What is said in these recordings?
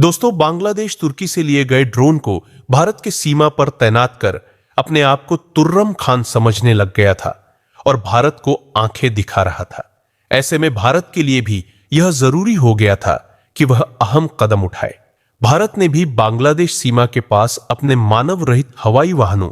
दोस्तों, बांग्लादेश तुर्की से लिए गए ड्रोन को भारत के सीमा पर तैनात कर अपने आप को तुर्रम खान समझने लग गया था और भारत को आंखें दिखा रहा था। ऐसे में भारत के लिए भी यह जरूरी हो गया था कि वह अहम कदम उठाए। भारत ने भी बांग्लादेश सीमा के पास अपने मानव रहित हवाई वाहनों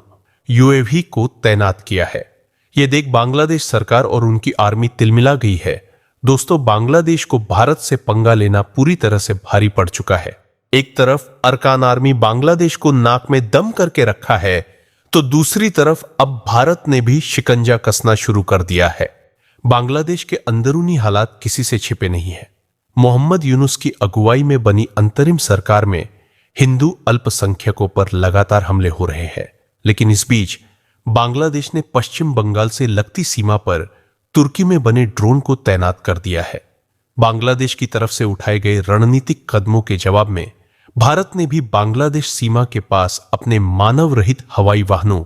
यूएवी को तैनात किया है। यह देख बांग्लादेश सरकार और उनकी आर्मी तिलमिला गई है। दोस्तों, बांग्लादेश को भारत से पंगा लेना पूरी तरह से भारी पड़ चुका है। एक तरफ अरकान आर्मी बांग्लादेश को नाक में दम करके रखा है, तो दूसरी तरफ अब भारत ने भी शिकंजा कसना शुरू कर दिया है। बांग्लादेश के अंदरूनी हालात किसी से छिपे नहीं है। मोहम्मद यूनुस की अगुवाई में बनी अंतरिम सरकार में हिंदू अल्पसंख्यकों पर लगातार हमले हो रहे हैं। लेकिन इस बीच बांग्लादेश ने पश्चिम बंगाल से लगती सीमा पर तुर्की में बने ड्रोन को तैनात कर दिया है। बांग्लादेश की तरफ से उठाए गए रणनीतिक कदमों के जवाब में भारत ने भी बांग्लादेश सीमा के पास अपने मानव रहित हवाई वाहनों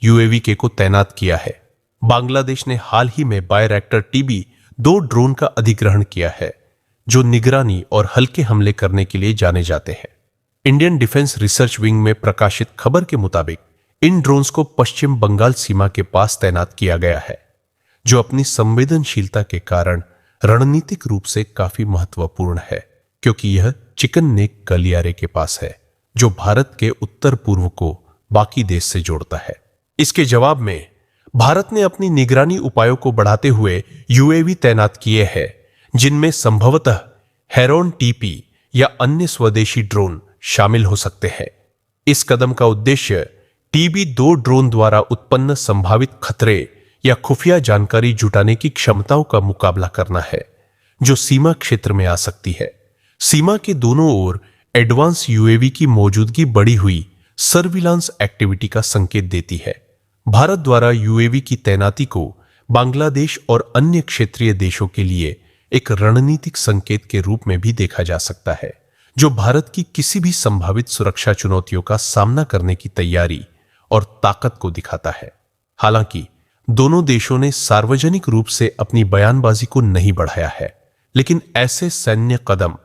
यूएवी के को तैनात किया है। बांग्लादेश ने हाल ही में बायरैक्टर TB2 ड्रोन का अधिग्रहण किया है, जो निगरानी और हल्के हमले करने के लिए जाने जाते हैं। इंडियन डिफेंस रिसर्च विंग में प्रकाशित खबर के मुताबिक इन ड्रोन्स को पश्चिम बंगाल सीमा के पास तैनात किया गया है, जो अपनी संवेदनशीलता के कारण रणनीतिक रूप से काफी महत्वपूर्ण है, क्योंकि यह चिकन नेक गलियारे के पास है, जो भारत के उत्तर पूर्व को बाकी देश से जोड़ता है। इसके जवाब में भारत ने अपनी निगरानी उपायों को बढ़ाते हुए यूएवी तैनात किए हैं, जिनमें संभवतः हेरोन TP या अन्य स्वदेशी ड्रोन शामिल हो सकते हैं। इस कदम का उद्देश्य TB2 ड्रोन द्वारा उत्पन्न संभावित खतरे या खुफिया जानकारी जुटाने की क्षमताओं का मुकाबला करना है, जो सीमा क्षेत्र में आ सकती है। सीमा के दोनों ओर एडवांस यूएवी की मौजूदगी बढ़ी हुई सर्विलांस एक्टिविटी का संकेत देती है। भारत द्वारा यूएवी की तैनाती को बांग्लादेश और अन्य क्षेत्रीय देशों के लिए एक रणनीतिक संकेत के रूप में भी देखा जा सकता है, जो भारत की किसी भी संभावित सुरक्षा चुनौतियों का सामना करने की तैयारी और ताकत को दिखाता है। हालांकि दोनों देशों ने सार्वजनिक रूप से अपनी बयानबाजी को नहीं बढ़ाया है, लेकिन ऐसे सैन्य कदम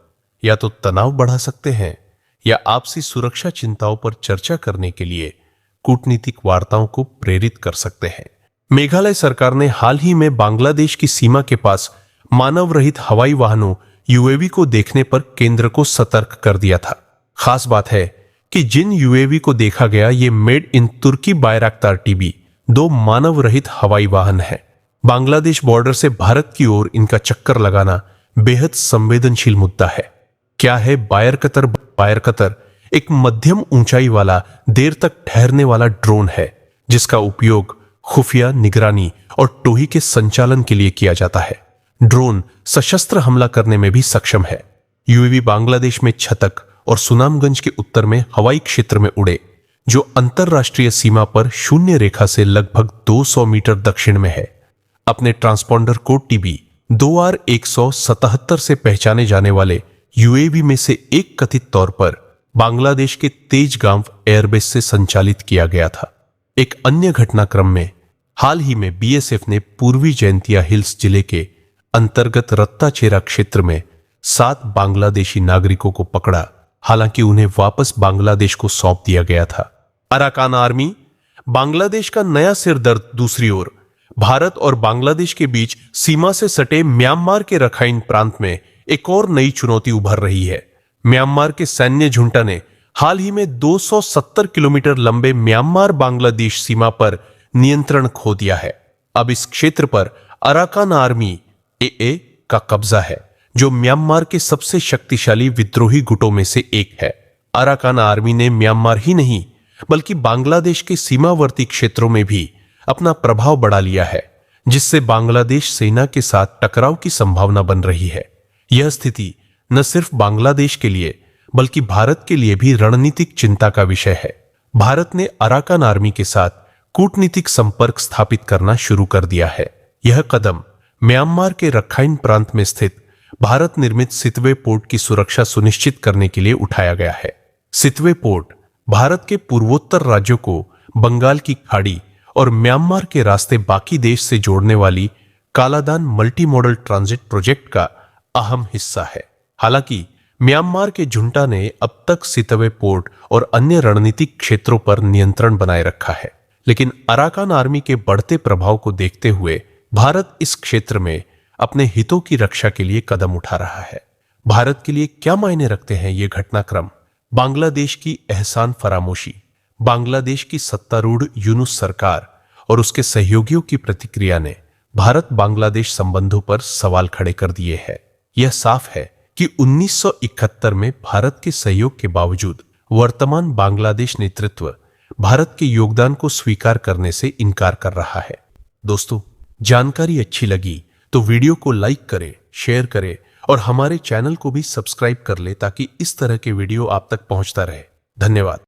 या तो तनाव बढ़ा सकते हैं या आपसी सुरक्षा चिंताओं पर चर्चा करने के लिए कूटनीतिक वार्ताओं को प्रेरित कर सकते हैं। मेघालय सरकार ने हाल ही में बांग्लादेश की सीमा के पास मानव रहित हवाई वाहनों यूएवी को देखने पर केंद्र को सतर्क कर दिया था। खास बात है कि जिन यूएवी को देखा गया, ये मेड इन तुर्की बायरैक्टर TB2 मानव रहित हवाई वाहन है। बांग्लादेश बॉर्डर से भारत की ओर इनका चक्कर लगाना बेहद संवेदनशील मुद्दा है। क्या है बायरकतर? बायरकतर एक मध्यम ऊंचाई वाला, देर तक ठहरने वाला ड्रोन है, जिसका उपयोग खुफिया निगरानी और टोही के संचालन के लिए किया जाता है। ड्रोन सशस्त्र हमला करने में भी सक्षम है। यूएवी बांग्लादेश में छतक और सुनामगंज के उत्तर में हवाई क्षेत्र में उड़े, जो अंतरराष्ट्रीय सीमा पर शून्य रेखा से लगभग 200 मीटर दक्षिण में है। अपने ट्रांसपॉन्डर कोड TB2R177 से पहचाने जाने वाले यूएवी में से एक कथित तौर पर बांग्लादेश के तेजगांव एयरबेस से संचालित किया गया था। एक अन्य घटनाक्रम में हाल ही में BSF ने पूर्वी जैंतिया हिल्स जिले के अंतर्गत रत्ताचेरा क्षेत्र में 7 बांग्लादेशी नागरिकों को पकड़ा, हालांकि उन्हें वापस बांग्लादेश को सौंप दिया गया था। अराकान आर्मी बांग्लादेश का नया सिरदर्द। दूसरी ओर भारत और बांग्लादेश के बीच सीमा से सटे म्यांमार के रखाइन प्रांत में एक और नई चुनौती उभर रही है। म्यांमार के सैन्य झुंडा ने हाल ही में 270 किलोमीटर लंबे म्यांमार बांग्लादेश सीमा पर नियंत्रण खो दिया है। अब इस क्षेत्र पर अराकान आर्मी AA का कब्जा है, जो म्यांमार के सबसे शक्तिशाली विद्रोही गुटों में से एक है। अराकान आर्मी ने म्यांमार ही नहीं बल्कि बांग्लादेश के सीमावर्ती क्षेत्रों में भी अपना प्रभाव बढ़ा लिया है, जिससे बांग्लादेश सेना के साथ टकराव की संभावना बन रही है। यह स्थिति न सिर्फ बांग्लादेश के लिए बल्कि भारत के लिए भी रणनीतिक चिंता का विषय है। भारत ने अराकान आर्मी के साथ कूटनीतिक संपर्क स्थापित करना शुरू कर दिया है। यह कदम म्यांमार के रखाइन प्रांत में स्थित भारत निर्मित सितवे पोर्ट की सुरक्षा सुनिश्चित करने के लिए उठाया गया है। सितवे पोर्ट भारत के पूर्वोत्तर राज्यों को बंगाल की खाड़ी और म्यांमार के रास्ते बाकी देश से जोड़ने वाली Kaladan multi modal transit project का अहम हिस्सा है। हालांकि म्यांमार के जुंटा ने अब तक सितवे पोर्ट और अन्य रणनीतिक क्षेत्रों पर नियंत्रण बनाए रखा है, लेकिन अराकान आर्मी के बढ़ते प्रभाव को देखते हुए भारत इस क्षेत्र में अपने हितों की रक्षा के लिए कदम उठा रहा है। भारत के लिए क्या मायने रखते हैं ये घटनाक्रम? बांग्लादेश की एहसान फरामोशी, बांग्लादेश की सत्तारूढ़ यूनुस सरकार और उसके सहयोगियों की प्रतिक्रिया ने भारत बांग्लादेश संबंधों पर सवाल खड़े कर दिए हैं। यह साफ है कि 1971 में भारत के सहयोग के बावजूद वर्तमान बांग्लादेश नेतृत्व भारत के योगदान को स्वीकार करने से इनकार कर रहा है। दोस्तों, जानकारी अच्छी लगी तो वीडियो को लाइक करें, शेयर करें और हमारे चैनल को भी सब्सक्राइब कर ले ताकि इस तरह के वीडियो आप तक पहुंचता रहे। धन्यवाद।